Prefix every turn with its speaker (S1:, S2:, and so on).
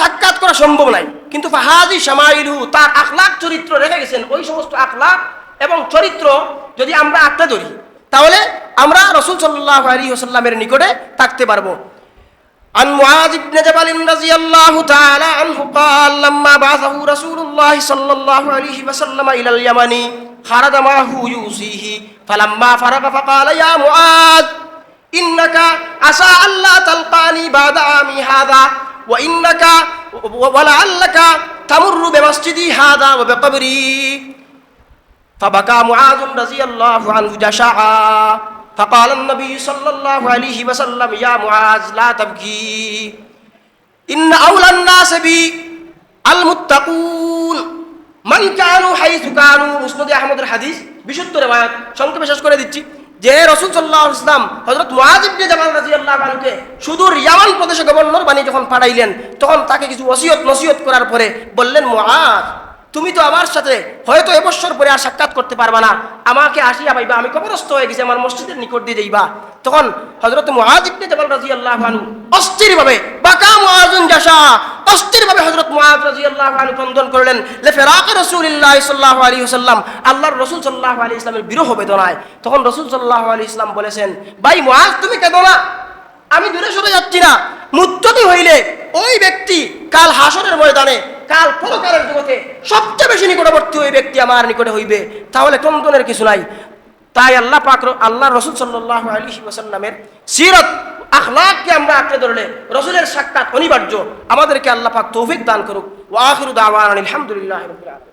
S1: সাক্ষাৎ করা সম্ভব নাই, কিন্তু ফাহাজি শামাইলহু তার আখলাক চরিত্র রেখে গেছেন। ওই সমস্ত আখলাক এবং চরিত্র যদি আমরা আঁকড়ে ধরি তাহলে আমরা রাসূল সাল্লাল্লাহু আলাইহি ওয়াসাল্লামের নিকটে থাকতে পারবো। عن معاذ بن جبل رضي الله تعالى عنه قال لما بعثه رسول الله صلى الله عليه وسلم إلى اليمن خرج معه يوصيه فلما فرغ فقال يا معاذ إنك عسى ألا تلقاني بعد عامي هذا وإنك ولعلك تمر بمسجدي هذا وبقبري فبكى معاذ رضي الله عنه جشعا فقال النبي صلى الله عليه وسلم يا معاذ لا تبكي إن أولى الناس بي المتقون من كانوا حيث كانوا। মুসনাদ আহমদের হাদিস, বিশুদ্ধ রিওয়ায়াত। সংক্ষেপে শেষ করে দিচ্ছি যে রাসূল সাল্লাল্লাহু আলাইহি ওয়াসাল্লাম হযরত মুআয ইবনে জাবাল রাদিয়াল্লাহু আনহুকে সুদূর ইয়ামান প্রদেশে গভর্নর বানিয়ে যখন পাঠাইলেন, তখন তাকে কিছু ওসিয়ত নসিহত করার পরে বললেন, মুআয তুমি তো আমার সাথে হয়তো এবছর পরে আর সাক্ষাৎ করতে পারবা না, আমাকে আসিয়া পাইবা, আমি কবরস্থ হয়ে গেছি, আমার মসজিদের নিকট দিয়ে যাইবা। তখন হযরত মুআয ইবনে জাবাল রাদিয়াল্লাহু আনহু অস্থিরভাবে বাকা মুআযুন জাশা অস্থিরভাবে হযরত মুআয রাদিয়াল্লাহু আনহু ক্রন্দন করলেন লিফিরাক রাসূলিল্লাহ সাল্লাল্লাহু আলাইহি ওয়াসাল্লাম, আল্লাহর রাসূল সাল্লাল্লাহু আলাইহি ওয়াসাল্লামের বিরহ বেদনায়। তখন রাসূল সাল্লাল্লাহু আলাইহি ওয়াসাল্লাম বলেছেন, ভাই মুআয তুমি কেঁদো না, আমি দূরে সরে যাচ্ছি না। মুত্তাকি হইলে ওই ব্যক্তি কাল হাসরের ময়দানে, কাল পরকালের জগতে সবচেয়ে বেশি নিকটবর্তী ওই ব্যক্তি আমার নিকটে হইবে, তাহলে ক্রন্দনের কিছু নাই। তাই আল্লাহ পাক, আল্লাহ রাসূল সাল্লাল্লাহু আলাইহি ওয়াসাল্লামের সিরাত আখলাককে আমরা আঁকড়ে ধরলে রাসূলের সাক্ষাৎ অনিবার্য। আমাদেরকে আল্লাহ পাক তৌফিক দান করুক। ওয়া আখিরু দাওয়ানা আলহামদুলিল্লাহি রাব্বিল আলামিন।